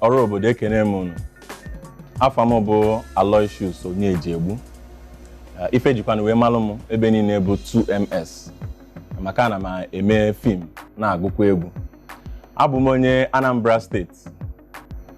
ọrụ obodo ekene m unu. Afọ m bụ Aloysius Onyejegbu. Ife jikwana wee malụ m ebe niile bụ 2MS maka na m eme fim na-agụkwa egwu. Abụ m onye Anambra steeti,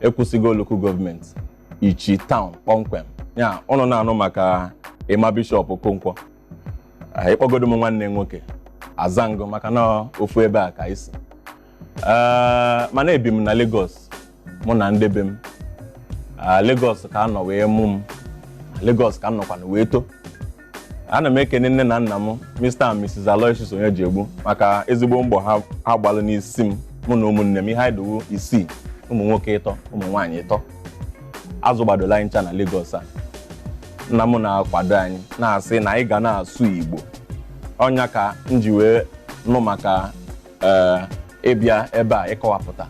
Ekwusigo local government, Ichi town kpọmkwem. Ya ụnụ na-anụ maka Emma Bishop Okonkwo. Ịkpọgodo m nwanne nwoke Azango maka na ofu ebe a ka isi. Mana ebi m na Lagos, mụ na ndị be m. Lagos ka anọ wee mụ m. Lagos ka anọkwana wee to. Ana m ekene nne na nna m, Mr. and Mrs. Aloysius Onyejegbu, maka ezigbo mbọ ha gbalụ n'isi m, mụ na ụmụnne m. Ihe anyị dowo 6, ụmụ nwoke 3, ụmụ nwaanyị 3. Azụ gbadola anyị ncha na Lagos a. Nna m na-akwado anyị na-asị na anyị ga na-asụ Igbo. Ọnya ka m ji wee nụ maka ịbịa ebe a ịkọwapụta.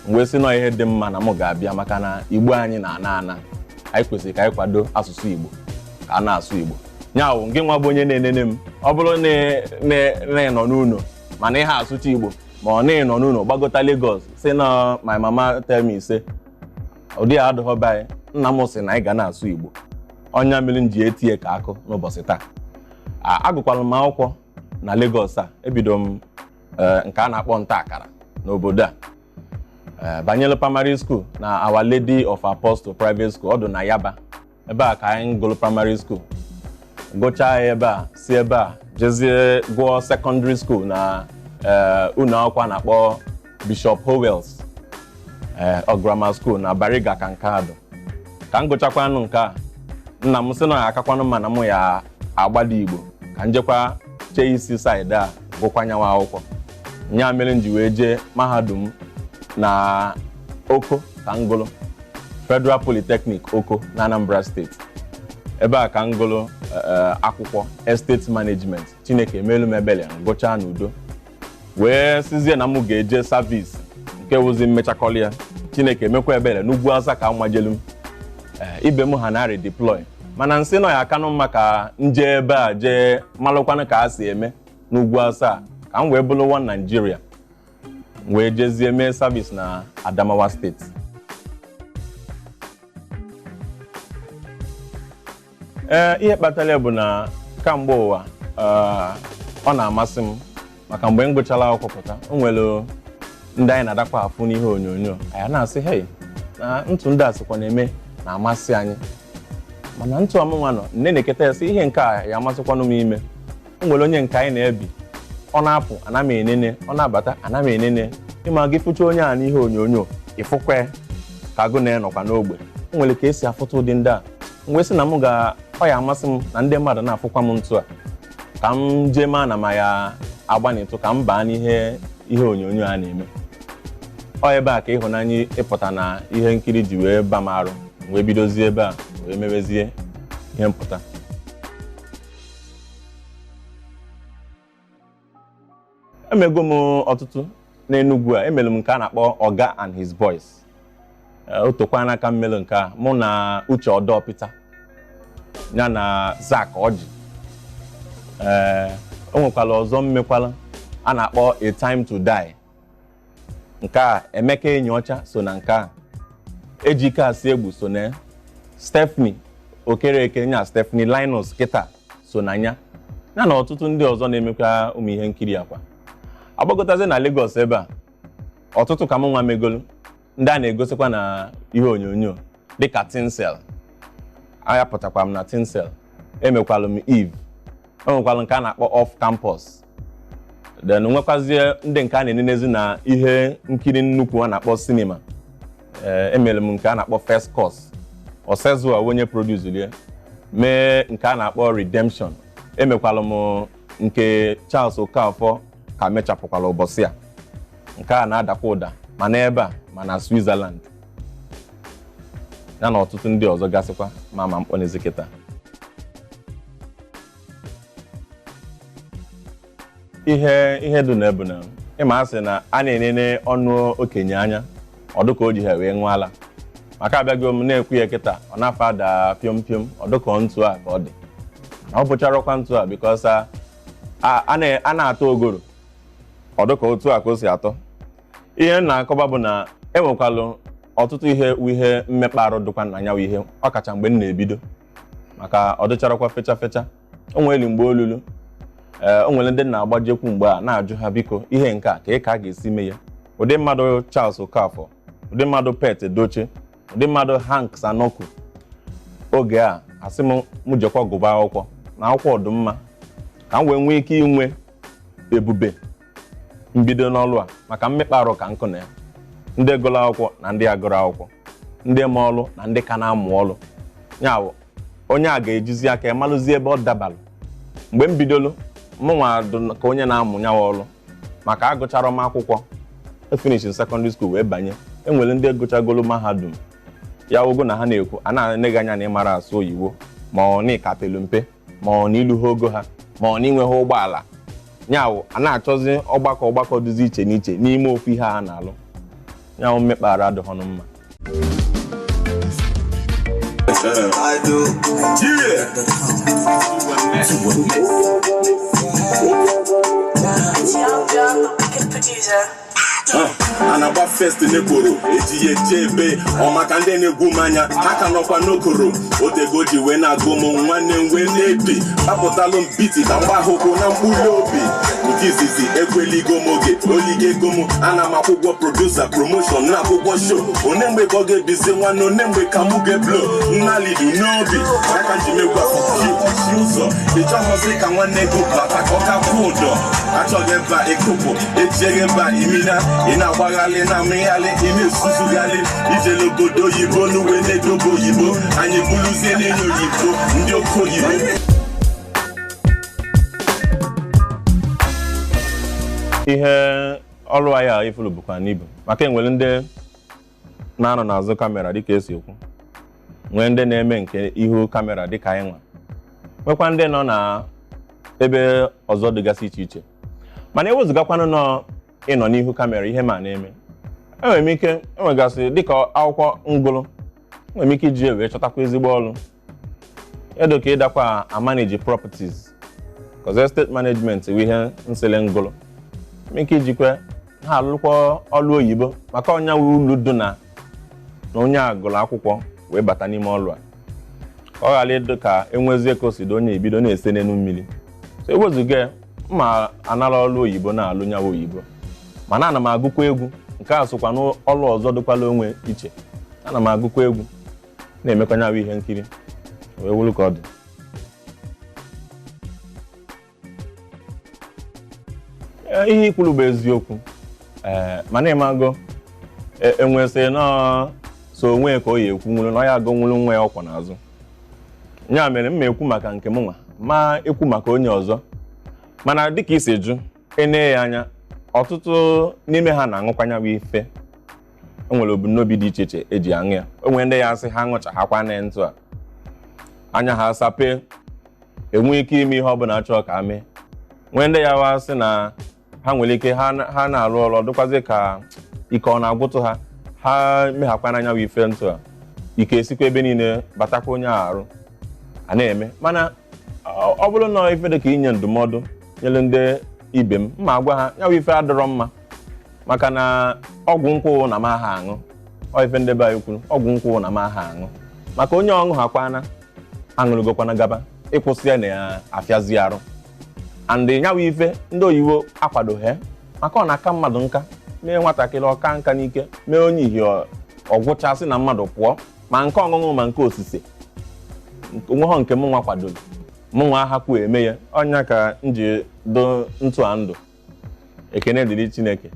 Wee sị na ihe dị mma na m ga-abịa maka na Igbo anyị na-ana ana. Anyị kwesịrị ka anyị kwado asụsụ Igbo ka a na-asụ Igbo. Nyawo ngị nwa bụ onye na-enene m, ọ bụrụ na nọ n'ụlọ mana ihe asụcha Igbo ma ọ na-enọ n'ụlọ gbagota Lagos sị na my mama tell me say ụdị ya adịghọ be anyị. Nna m sị na anyị ga na-asụ Igbo. Ọnya mere m ji etie ka akụ n'ụbọchị taa. Agụkwala m akwụkwọ na Lagos a. Ebido m nke a na-akpọ nta akara n'obodo a. Banyere primary school na Our Lady of Apostle private school, ọdụ na Yaba. Ebe a ka anyị gụrụ primary school. Gụchaa ebe a, si ebe a jezie gụọ secondary school na ụlọ akwụkwọ na-akpọ Bishop Howells grammar school na Bariga ka nke adụ. Ka m gụchakwanụ nke a, nna m sị na ya akakwanụ mana m ya agbada Igbo ka njekwa chee isi side a gụkwanyanwa akwụkwọ. Nya mere m ji wee jee mahadum na Oko ka m gụrụ Federal Polytechnic Oko na Anambra steeti. Ebe a ka m gụrụ akwụkwọ estate management. Chineke emelu m ebele ngụchaa n'udo wee sizie na m ga-eje service nke wụzi mmechakọli ya. Chineke emekwa ebele n'ugwu Asa ka mmajelu m. Ibe m ha na redeploy mana nsị nọ ya akanụ mma ka nje ebe a jee malụkwanụ ka a si eme n'ugwu Asa ka m wee bụrụ one Nigeria wee jezie mee service na Adamawa steeti. Ihe kpatara bụ na kamgbe ụwa ọ na-amasị m maka mgbe m gụchala akwụkwọ pụta, o nwere ndị anyị na-adakwa afụ n'ihe onyonyo anyị na-asị hey na ntụ ndị a sịkwa na-eme na-amasị anyị, mana ntụ ọmụnwa nọ nne na-eketa ya sị ihe nke a ya amasịkwanụ m ime. O nwere onye nke anyị na-ebi, ọ na-apụ ana m enene, ọ na-abata ana m enene. Ịma gị fụcha onye a n'ihe onyonyo ịfụkwe ka agụ na-enọkwa n'ogbe. O nwere ka esi afụta ụdị ndị a. Mgbe sị na m ọ ya amasị m na ndị mmadụ na-afụkwa m ntụ a ka m jee maa na ma ya agbanịtụ ka m baa n'ihe onyonyo a na-eme. Ọ ebe a ka ịhụnanya ịpụta na ihe nkiri ji wee ba m arụ, wee bidozie ebe a wee mewezie ihe mpụta. Emego m ọtụtụ n'Enugu a. Emere m nke a na-akpọ Oga and His Boys. Otokwa n'aka mmelu nke a mụ na Uche Odopita ya na Zak Oji. O nwekwala ọzọ mmekwala a na-akpọ A Time to Die. Nke a Emeka Enyi-Ọcha so na nke a. Ejike Asiegbu so na Stephanie Okereke nya Stephanie Linus Kita so na nya na ọtụtụ ndị ọzọ na-emekwa ụmụ ihe nkiri akwa. Agbagotazie na Lagos ebe a ọtụtụ ka m nwa megolu ndị a na-egosikwa na ihe onyonyo dịka Tinsel. Anya pụtakwa m na Tinsel. Emekwalụ m Eve. O nwekwalụ nke a na-akpọ Off Campus. Then nwekwazie ndị nke a na-enenezi na ihe nkiri nnukwu a na-akpọ sinima. Emere m nke a na-akpọ First Course. Osezua onye produce ya mee nke a na-akpọ Redemption. Emekwalụ m nke Charles Okafor ka mechapụkwala ụbọchị a. Nke a na-adakwa ụda ma n'ebe a ma na Switzerland ya na ọtụtụ ndị ọzọ gasịkwa ma mkpọnezi kịta. Ihe dị na ebu na ịma asị na a na-enene ọnụ okenye anya ọdụka o ji ha wee ṅụala maka abịago m na-ekwu ya kịta ọ na-afa ada piom piom ọdụka ntụ a ka ọ dị na ọ bụcharakwa ntụ a because a na-atọ ogoro ọdụka otu a ka o si atọ. Ihe na-akọba bụ na enwekwalụ ọtụtụ ihe mmekpa arụ dịkwa na anya ihe ọkacha mgbe m na-ebido maka ọ dịcharakwa fecha fecha o nwere mgbe olulu o nwere ndị na-agbajekwu mgbe a na-ajụ ha biko ihe nke a ka a ga-esi mee ya ụdị mmadụ Charles Okafor ụdị mmadụ Pete Edochie ụdị mmadụ Hank Sanoku oge a asị m jekwa gụba akwụkwọ na akwụkwọ ọdụmma ka m wee nwee ike inwe ebube mbido n'ọlụ a maka mmekpa arụ ka nkụ na ya ndị gụrụ akwụkwọ na ndị agụrụ akwụkwọ ndị ma ọlụ na ndị ka na-amụ ọlụ ya bụ onye a ga-ejizi aka ya malụzie ebe ọ dabalụ mgbe m bidolu mụnwa ka onye na-amụ nyawa ọlụ maka agụchara m akwụkwọ efinish secondary school wee banye enwere ndị gụchagolu mahadum ya ogo na ha na-ekwu a na-enega anya na ịmara asụ oyibo ma ọ na ịkapelu mpe ma ọ na ilu ha ogo ha ma ọ na inweghị ụgbọala nyawụ a na-achọzi ọgbakọ dịzi iche n'iche n'ime ofu ihe a na-alụ nyawụ mmekpara adịghị ọnụ mma anagba fest n'ekporo eji ya eche ebe ọmaka ndị na-egwu mmanya aka nọkwa n'okoro otego ji wee na-agụ m nwanne m wee na-ebi apụtalụ m biti ka mgba ahụkwụ na mkpụrụ obi nke izizi ekweligo m oge olige ego m ana m akwụkwọ produsa promoshọn na akwụkwọ show one mgbe ka ọ ga-ebizi nwanne one mgbe ka mụ ga-eblo nnalidu n'obi aka ji megwachi ụzọ ịchọghọzi ka nwanne gị bata ka ọ ka kwụ ụdọ achọghị ebe a ịkụpụ ejighị ebe a imina ị na-agbaghalị na amịghalị ị na-esuzughalị ijele obodo oyibo n'uwe na-edobe oyibo anyị bụrụzie n'enye oyibo ndị oke oyibo ihe ọrụ anyị ifulu bụkwa n'ibu maka enwere ndị na-anọ n'azụ kamera dịka esi ekwu nwee ndị na-eme nke ihu kamera dịka anyị nwa nwekwa ndị nọ na ebe ọzọ dịgasị iche iche mana ewezụgakwanụ nọ ịnọ n'ihu kamera ihe ma na-eme enwere m ike enwegasị dịka akwụkwọ ngụlụ enwere m ike iji wee chọtakwa ezigbo ọrụ edo ka ịdakwa manage properties because estate management bụ ihe nsele ngụlụ ike ijikwa ha alụkwa ọrụ oyibo maka ọnya ulu dị na onye agụrụ akwụkwọ wee bata n'ime ọrụ a ọ ghara ịdị ka enwezie ka o si dị onye ebido na-ese n'elu mmiri so ewezụga ma anara ọrụ oyibo na-alụ nyawa oyibo mana ana m agụkwa egwu nke a sokwa n'ọrụ ọzọ dịkwala onwe iche ana m agụkwa egwu na-emekwa nyawa ihe nkiri wee wuru ka ọ dị ihe ikwuru bụ eziokwu mana ịmago enwesị nọọ so onwe ka o yi ekwu nwụrụ na ya agụ nwụrụ nwa ya ọkwa n'azụ ya mere m ma ekwu maka nke m nwa ma ekwu maka onye ọzọ mana dịka isi jụ ene ya anya ọtụtụ n'ime ha na-aṅụkwanya bụ ife enwere ebumnobi dị iche iche eji aṅụ ya enwere ndị ya asị ha ṅụchahakwa na ntụ a anya ha asape enwe ike ime ihe ọbụla achọ ka mee nwee ndị ya wasị na ha nwere ike ha na-arụ ọrụ dịkwazi ka ike ọ na-agwụtụ ha meghakwa n'anya bụ ife ntụ a ike esikwa ebe niile batakwa onye arụ a na-eme mana ọ bụrụ na ife dị ka inye ndụmọdụ nyere ndị ibe m ma agwa ha ya bụ ife adịrọ mma maka na ọgwụ nkwụ na m aha aṅụ ọ ife ndị be anyị kwuru ọgwụ nkwụ na m aha aṅụ maka onye ọṅụ ha kwana aṅụrụgokwana gaba ịkwụsị ya na-afịazi arụ andị nyawa ife ndị oyibo akwadoghị maka ọ na-aka mmadụ nka mee nwatakịrị ọka nka n'ike mee onye ihe ọgwụchasị na mmadụ pụọ ma nke ọṅụṅụ ma nke osise onweghọ nke mụ nwa kwadoro mụ nwa ahapụ eme ya ọnya ka m ji do ntụ a ndụ ekene dịrị Chineke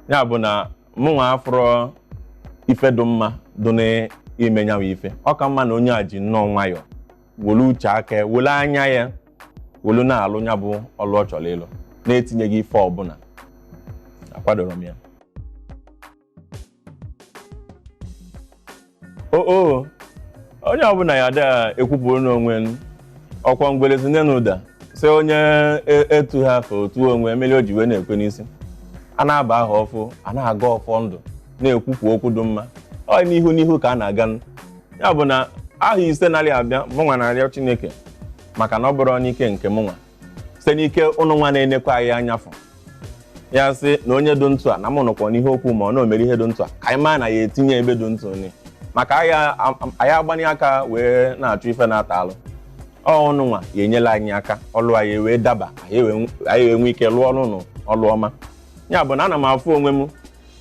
ya bụ na mụ nwa afụrụ ife dị mma dị n'ime nyawa ife ọ ka mma na onye a ji nnọọ nwayọọ wolu uche aka wolu anya ya wolu na-alụ nya bụ ọlụ ọ chọrọ ịlụ na-etinyeghị ife ọbụla akwadoro m ya onye ọbụla ya ada ekwupụrụ n'onwe ọkwa mgbelezi nne na ụda sị onye etu ha fa otu onwe emeli o ji wee na-ekwe n'isi a na-aba aha ọfụ a na-aga ọfọ ndụ na-ekwupụ okwu dị mma ọ n'ihu ka a na-aga ya bụ na aha ise narị abịa mụnwa na-arịọ Chineke maka na ọ bụrụ n'ike nke mụnwa site n'ike ụnụ nwa na-enekwa anyị anyafụ ya sị na onye dị ntụ a na mụ nọkwa n'ihe okwu ma ọ na omere ihe dị ntụ a ka anyị maa na ya etinye ebe dị ntụ ni maka anyị agbanye aka wee na-achụ ife na-ata alụ ọnụ nwa ya enyela anyị aka ọlụ anyị wee daba anyị enwe ike lụọ ọrụ ọlụ ọma ya bụ na ana m afụ onwe m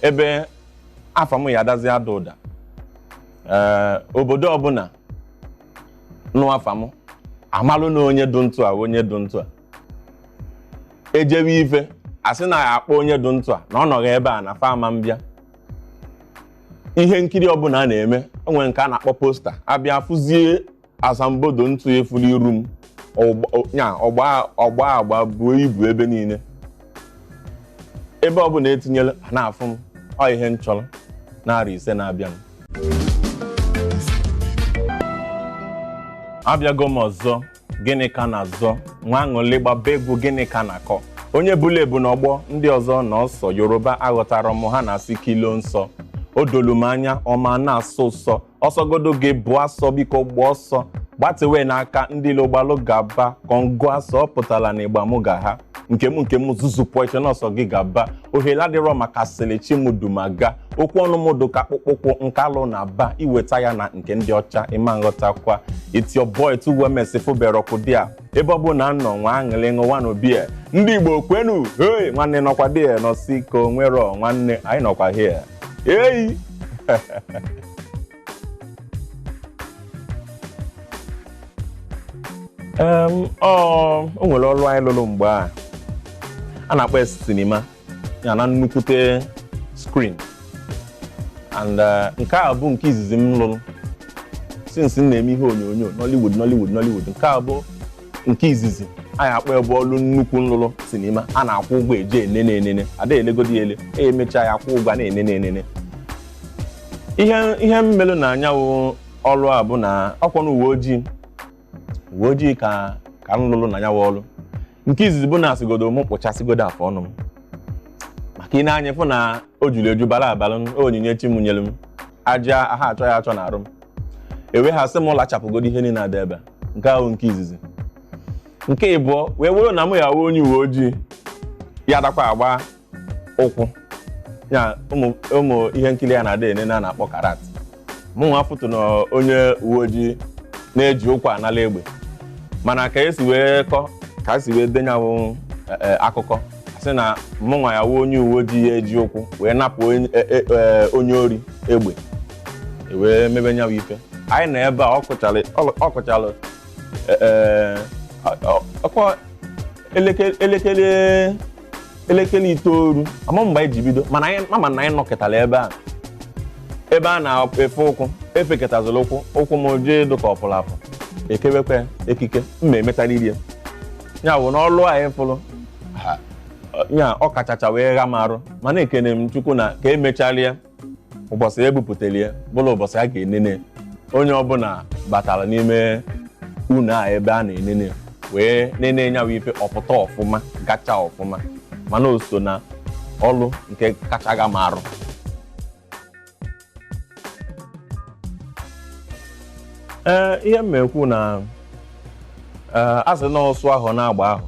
ebe afa m ya adazi ada ụda obodo ọbụla nụ afa m amalụ na onye dị ntụ a onye dị ntụ a ejewe ife asị na ya akpọ onye dị ntụ a na ọ nọghị ebe a na fama mbịa ihe nkiri ọbụla a na-eme onwe nke a na-akpọ posta abịa fụzie asambodo ntụ efuru iru m ọgba agba buo ibu ebe niile ebe ọbụla etinyela na-afụ m ọ ihe nchọrọ narị 5 na-abịa m abịago m ọzọ gịnị ka na-azọ nwa aṅụlị gbaba egwu gịnị ka na-akọ onye bụla ebu n'ọgbọ ndị ọzọ na ọsọ Yoruba aghọtara m ha na-asị kilo nsọ o dolu m anya ọma na-asọ ụsọ ọsọgodo gị bụ asọ biko gbaa ọsọ gbatewe n'aka ndị logbalụ gaba kongo asọ ọ pụtara na ịgba mụ ga ha nke m zuzupụ iche n'ọsọ gị gaba ohere adịrọ maka selechi m dumaga okwu ọnụ m dị ka akpụkpụkwụ nke alụ na aba iweta ya na nke ndị ọcha ịma nghọtakwa it's your boy Tuwemesifụberọkwụdia ebe ọ bụ na nọ nwa aṅụlị ṅụwa n'obi ndị Igbo kwenu hey nwanne nọkwa dị nọsi ka o nwero nwanne anyị nọkwa here eyi o nwere ọrụ anyị lụrụ mgbe a na-akpọ sinima ya na nnukwute screen and nke a bụ nke izizi m lụrụ since m na-eme ihe onyonyo Nollywood nke a bụ nke izizi anyị akpọ ebe ọrụ nnukwu nlụrụ sinima a na-akwụ ụgwọ eje enene ada elegodi ele emecha ya akwụ ụgwọ na-enene ihe mmelu na anyanwụ ọrụ a bụ na ọkwa na uwe ojii ka m lụrụ na anyanwụ ọrụ nke izizi bụ na asịgodo m kpụchasịgodo afọ ọnụ m maka ị na-anya fụ na o juru eju bara abalị onyinye chi m nyere m aja aha achọ ya achọ na arụ m ewe ha sị m lachapụgodo ihe niile ada ebe nke ahụ nke izizi nke ịbụọ wee were na m ya wee onye uwe ojii ya dakwa agba ụkwụ ya ụmụ ihe nkiri ya na-ada ene na-akpọ karat mụ nwa foto na onye uwe ojii na-eji ụkwụ anala egbe mana ka esi wee denyanwụ akụkọ sị na mụ nwa ya wee onye uwe ojii ya eji ụkwụ wee napụ onye ori egbe wee mebe nyanwụ ife anyị na ebe a ọ kụchalụ ọkwa elekere 9 ama mgbe anyị ji bido mana anyị nọkịtara ebe a na-efe ụkwụ efeketazụrụ ụkwụ m jee dụka ọpụlapụ ekewekwe ekike mma emetara iri ya bụ n'ọlụ anyị fụrụ ya ọ kachacha wee gha m arụ mana ekene m Chukwu na ka emecharịa ụbọchị ebupụtara ya bụrụ ụbọchị a ga-enene onye ọbụla batara n'ime unu a ebe a na-enene wee nene nyawa ife ọpụta ọfụma gacha ọfụma mana o so na ọlụ nke kacha ga m arụ ihe mmekwu na asị na ọsụ ahụ na-agba ahụ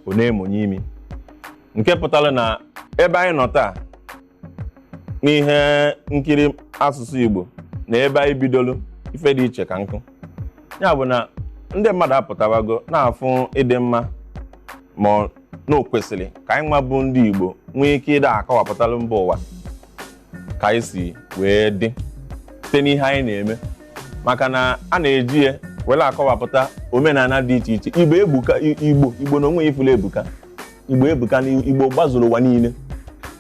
ọ na-emonye imi nke pụtara na ebe anyị nọ taa n'ihe nkiri asụsụ Igbo na ebe anyị bidolu ife dị iche ka nkụ ya bụ na ndị mmadụ apụtawago na-afụ ịdị mma ma na o kwesịrị ka anyị nwa bụ ndị Igbo nwee ike ịda akọwapụtara mba ụwa ka anyị si wee dị site n'ihe anyị na-eme maka na a na-eji ya were akọwapụta omenala dị iche iche Igbo na onwe ifulu ebuka na Igbo gbazuru ụwa niile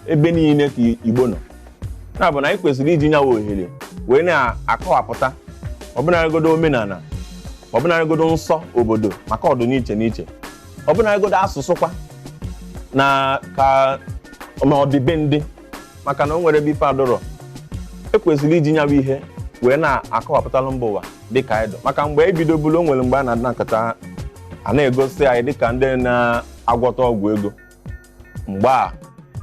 ebe niile ka Igbo nọ na bụ na anyị kwesịrị iji nyawa ohere wee na-akọwapụta ọbụnagodo omenala ọbụnagodo nsọ obodo maka ọdụ n'iche n'iche ọbụnagodo asụsụ kwa na ka ma ọdịbendị maka na o nwere ebe ife adọrọ ekwesịrị iji nyawa ihe wee na-akọwapụtalụ mba ụwa dịka anyị dụ maka mgbe ebido bụrụ o nwere mgbe a na-adị nkata a na-egosi anyị dịka ndị na-agwọta ọgwụ ego mgbe a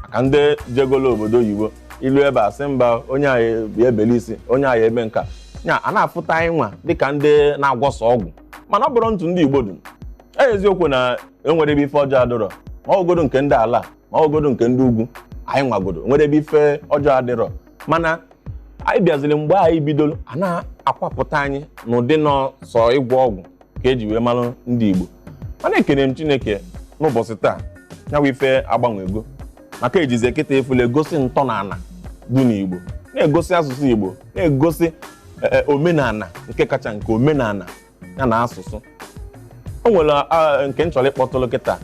maka ndị jegolo obodo oyibo ilu ebe a sị mba onye anyị ebeli isi onye anyị ebe nka nya a na-afụta anyị nwa dịka ndị na-agwọsa ọgwụ mana ọ bụrụ ntụ ndị Igbo dụ eziokwu na enwere ebe ife ọjọọ adọrọ ma ọgodo nke ndị ala ma ọgodo nke ndị ugwu anyị nwagodo nwere ebe ife ọjọọ adịrọ mana anyị bịaziri mgbe anyị bidoro a na-akwapụta anyị n'ụdị nọ sọ ịgwọ ọgwụ ka eji wee malụ ndị Igbo mana ekene m Chineke n'ụbọchị taa nyawa ife agbanwego maka ejizi ekete efule gosi ntọala dị n'Igbo na-egosi asụsụ Igbo na-egosi omenala nke kacha nke omenala ya na asụsụ. O nwere nke nchọrọ ịkpọtụlụ kịta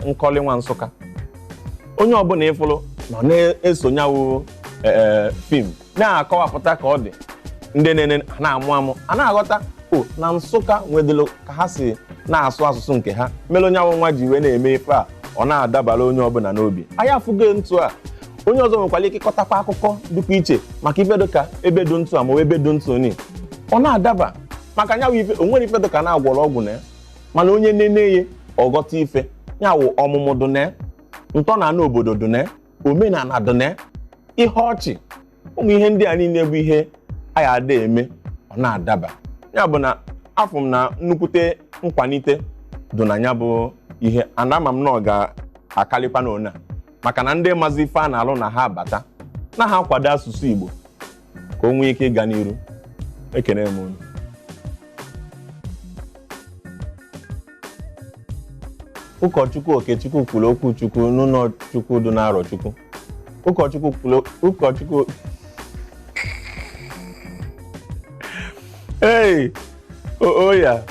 Nkọli Nwa Nsụka onye ọbụla ịfụlụ nọ na-esonyawo fim na-akọwapụta ka ọ dị ndị na-amụ amụ a na-aghọta na Nsụka nwedịlụ ka ha si na-asụ asụsụ nke ha mere onye awụ nwa ji wee na-eme ife a ọ na-adabara onye ọbụla n'obi. Anyị afụgo ntu a onye ọzọ nwekwara ike ịkọtakwa akụkọ dịkwa iche maka ife dịka ebe dị ntu a ma ebe dị ntu ni ọ na-adaba maka nyawa ife o nwere ife dịka na-agwọrọ ọgwụ na ya mana onye na-enye ọghọta ife nyawụ ọmụmụ dị na ntọala obodo dị na omenala dị na ihe ọchị ụmụ ihe ndị a niile bụ ihe anyị ada eme ọ na-adaba ya bụ na afọ m na nnukwute nkwalite dị na ya bụ ihe anama m na ọ ga-akarịkwa n'ona maka na ndị mazi ife a na-alụ na ha abata na ha kwado asụsụ Igbo ka o nwee ike ịga n'iru. Ekene m unu. Ụkọchukwu Okechukwu kwuru okwu Chukwu n'ụlọ Chukwu dị n'Arọ Chukwu. Ụkọchukwu hey oya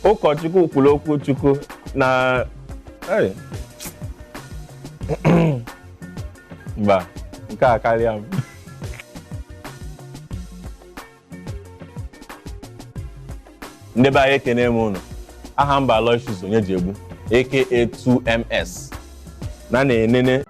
ụkọchukwu kwuru okwu Chukwu na mba nke a karịa m. Ndị be anyị ekene m unu. Aha mba Aloysius Onyejiegbu aka 2MS na-enene